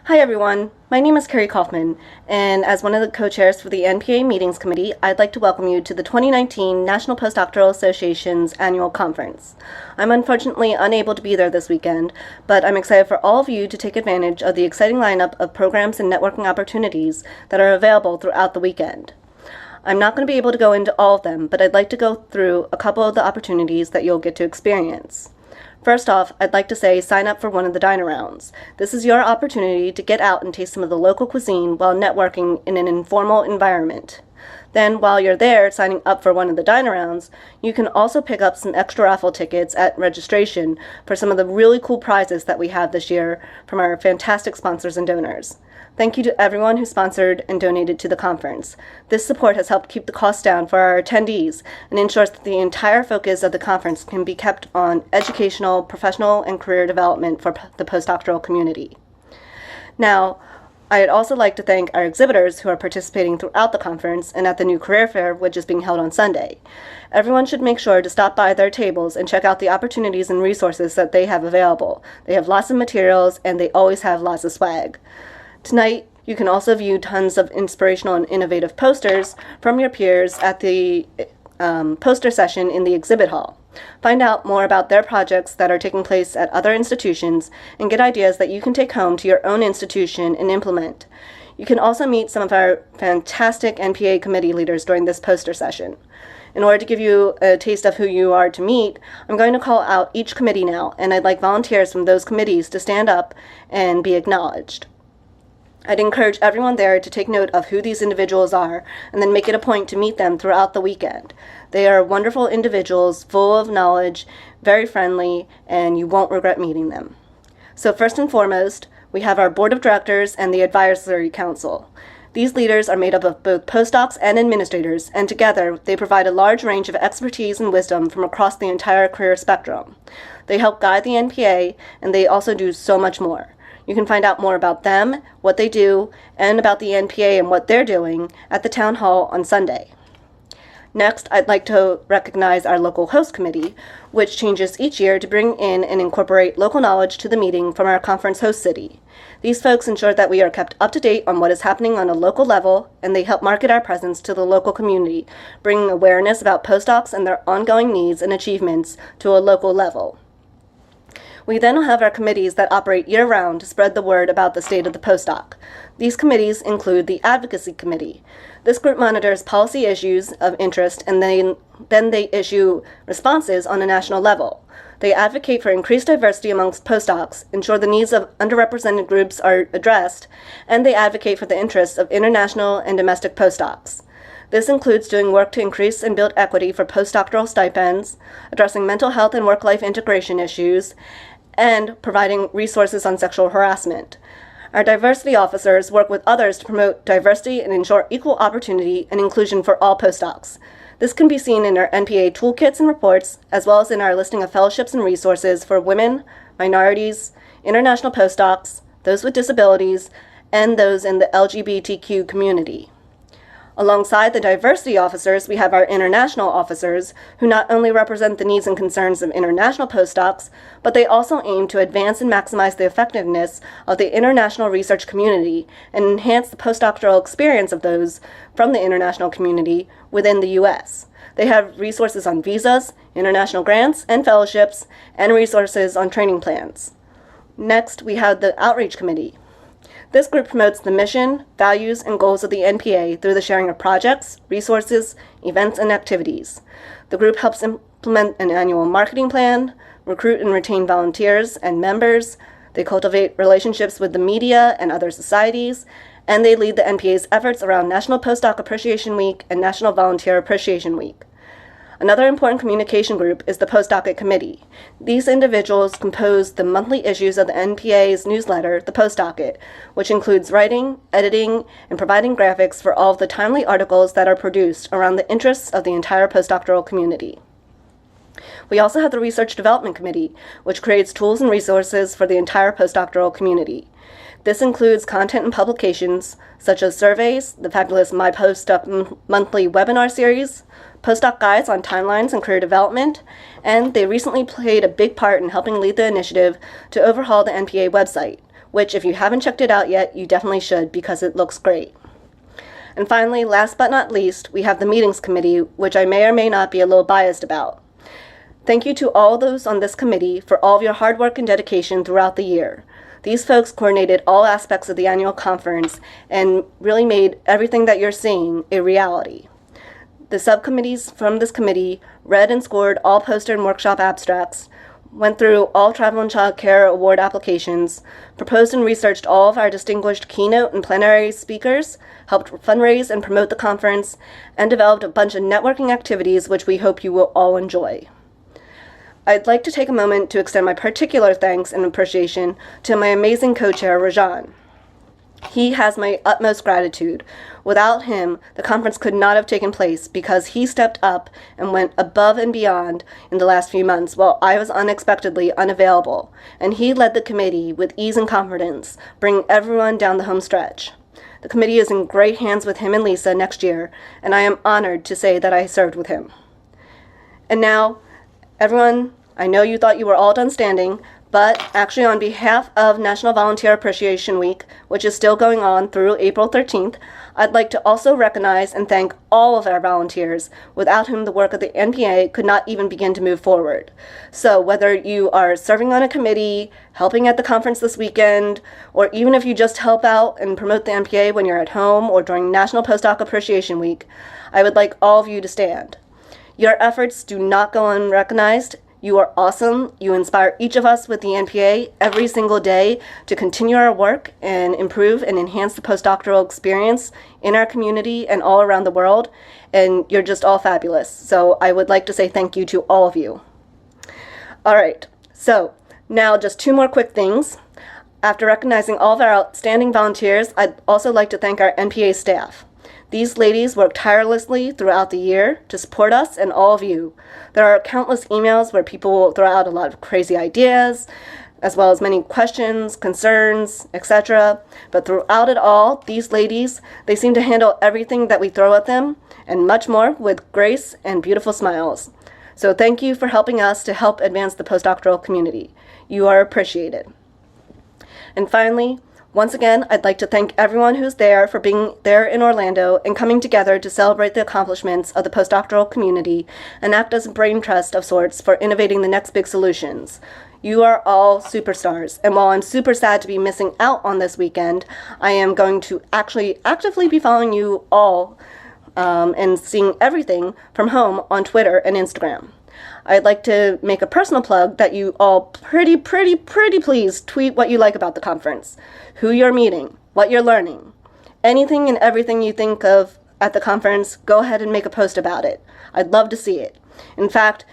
Hi everyone, my name is Carrie Kaufman, and as one of the co-chairs for the NPA Meetings Committee, I'd like to welcome you to the 2019 National Postdoctoral Association's Annual Conference. I'm unfortunately unable to be there this weekend, but I'm excited for all of you to take advantage of the exciting lineup of programs and networking opportunities that are available throughout the weekend. I'm not going to be able to go into all of them, but I'd like to go through a couple of the opportunities that you'll get to experience. First off, I'd like to say sign up for one of the dine-arounds. This is your opportunity to get out and taste some of the local cuisine while networking in an informal environment. Then, while you're there signing up for one of the dine-arounds, you can also pick up some extra raffle tickets at registration for some of the really cool prizes that we have this year from our fantastic sponsors and donors. Thank you to everyone who sponsored and donated to the conference. This support has helped keep the costs down for our attendees and ensures that the entire focus of the conference can be kept on educational, professional, and career development for the postdoctoral community. Now, I'd also like to thank our exhibitors who are participating throughout the conference and at the new career fair, which is being held on Sunday. Everyone should make sure to stop by their tables and check out the opportunities and resources that they have available. They have lots of materials and they always have lots of swag. Tonight, you can also view tons of inspirational and innovative posters from your peers at the poster session in the exhibit hall. Find out more about their projects that are taking place at other institutions and get ideas that you can take home to your own institution and implement. You can also meet some of our fantastic NPA committee leaders during this poster session. In order to give you a taste of who you are to meet, I'm going to call out each committee now, and I'd like volunteers from those committees to stand up and be acknowledged. I'd encourage everyone there to take note of who these individuals are and then make it a point to meet them throughout the weekend. They are wonderful individuals, full of knowledge, very friendly, and you won't regret meeting them. So first and foremost, we have our Board of Directors and the Advisory Council. These leaders are made up of both postdocs and administrators, and together they provide a large range of expertise and wisdom from across the entire career spectrum. They help guide the NPA, and they also do so much more. You can find out more about them, what they do, and about the NPA and what they're doing at the Town Hall on Sunday. Next, I'd like to recognize our local host committee, which changes each year to bring in and incorporate local knowledge to the meeting from our conference host city. These folks ensure that we are kept up to date on what is happening on a local level, and they help market our presence to the local community, bringing awareness about postdocs and their ongoing needs and achievements to a local level. We then have our committees that operate year-round to spread the word about the state of the postdoc. These committees include the Advocacy Committee. This group monitors policy issues of interest and then they issue responses on a national level. They advocate for increased diversity amongst postdocs, ensure the needs of underrepresented groups are addressed, and they advocate for the interests of international and domestic postdocs. This includes doing work to increase and build equity for postdoctoral stipends, addressing mental health and work-life integration issues, and providing resources on sexual harassment. Our diversity officers work with others to promote diversity and ensure equal opportunity and inclusion for all postdocs. This can be seen in our NPA toolkits and reports, as well as in our listing of fellowships and resources for women, minorities, international postdocs, those with disabilities, and those in the LGBTQ community. Alongside the diversity officers, we have our international officers, who not only represent the needs and concerns of international postdocs, but they also aim to advance and maximize the effectiveness of the international research community and enhance the postdoctoral experience of those from the international community within the U.S. They have resources on visas, international grants and fellowships, and resources on training plans. Next, we have the Outreach Committee. This group promotes the mission, values, and goals of the NPA through the sharing of projects, resources, events, and activities. The group helps implement an annual marketing plan, recruit and retain volunteers and members. They cultivate relationships with the media and other societies, and they lead the NPA's efforts around National Postdoc Appreciation Week and National Volunteer Appreciation Week. Another important communication group is the Postdocket Committee. These individuals compose the monthly issues of the NPA's newsletter, the Postdocket, which includes writing, editing, and providing graphics for all of the timely articles that are produced around the interests of the entire postdoctoral community. We also have the Research Development Committee, which creates tools and resources for the entire postdoctoral community. This includes content and publications, such as surveys, the fabulous My Postdoc monthly webinar series, postdoc guides on timelines and career development, and they recently played a big part in helping lead the initiative to overhaul the NPA website, which if you haven't checked it out yet, you definitely should because it looks great. And finally, last but not least, we have the meetings committee, which I may or may not be a little biased about. Thank you to all those on this committee for all of your hard work and dedication throughout the year. These folks coordinated all aspects of the annual conference and really made everything that you're seeing a reality. The subcommittees from this committee read and scored all poster and workshop abstracts, went through all Travel and Child Care Award applications, proposed and researched all of our distinguished keynote and plenary speakers, helped fundraise and promote the conference, and developed a bunch of networking activities which we hope you will all enjoy. I'd like to take a moment to extend my particular thanks and appreciation to my amazing co-chair, Rajan. He has my utmost gratitude. Without him, the conference could not have taken place because he stepped up and went above and beyond in the last few months while I was unexpectedly unavailable, and he led the committee with ease and confidence, bringing everyone down the home stretch. The committee is in great hands with him and Lisa next year, and I am honored to say that I served with him. And now, everyone, I know you thought you were all done standing, but actually on behalf of National Volunteer Appreciation Week, which is still going on through April 13th, I'd like to also recognize and thank all of our volunteers, without whom the work of the NPA could not even begin to move forward. So whether you are serving on a committee, helping at the conference this weekend, or even if you just help out and promote the NPA when you're at home or during National Postdoc Appreciation Week, I would like all of you to stand. Your efforts do not go unrecognized. You are awesome. You inspire each of us with the NPA every single day to continue our work and improve and enhance the postdoctoral experience in our community and all around the world. And you're just all fabulous. So I would like to say thank you to all of you. All right. So now just two more quick things. After recognizing all of our outstanding volunteers, I'd also like to thank our NPA staff. These ladies work tirelessly throughout the year to support us and all of you. There are countless emails where people will throw out a lot of crazy ideas, as well as many questions, concerns, etc. But throughout it all, these ladies, they seem to handle everything that we throw at them, and much more with grace and beautiful smiles. So thank you for helping us to help advance the postdoctoral community. You are appreciated. And finally, once again, I'd like to thank everyone who's there for being there in Orlando and coming together to celebrate the accomplishments of the postdoctoral community and act as a brain trust of sorts for innovating the next big solutions. You are all superstars, and while I'm super sad to be missing out on this weekend, I am going to actually actively be following you all and seeing everything from home on Twitter and Instagram. I'd like to make a personal plug that you all pretty please tweet what you like about the conference, who you're meeting, what you're learning. Anything and everything you think of at the conference, go ahead and make a post about it. I'd love to see it. In fact,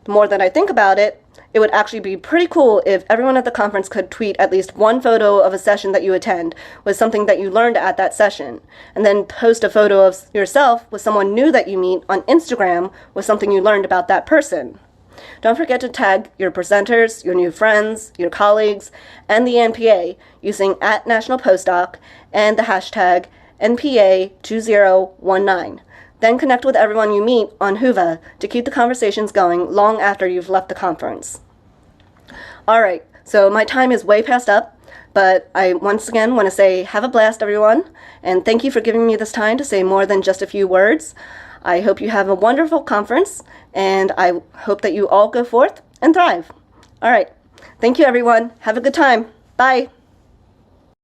the more that I think about it, it would actually be pretty cool if everyone at the conference could tweet at least one photo of a session that you attend with something that you learned at that session, and then post a photo of yourself with someone new that you meet on Instagram with something you learned about that person. Don't forget to tag your presenters, your new friends, your colleagues, and the NPA using @NationalPostdoc and the hashtag NPA2019. Then connect with everyone you meet on Whova to keep the conversations going long after you've left the conference. All right, so my time is way past up, but I once again want to say have a blast, everyone, and thank you for giving me this time to say more than just a few words. I hope you have a wonderful conference, and I hope that you all go forth and thrive. All right, thank you, everyone. Have a good time. Bye.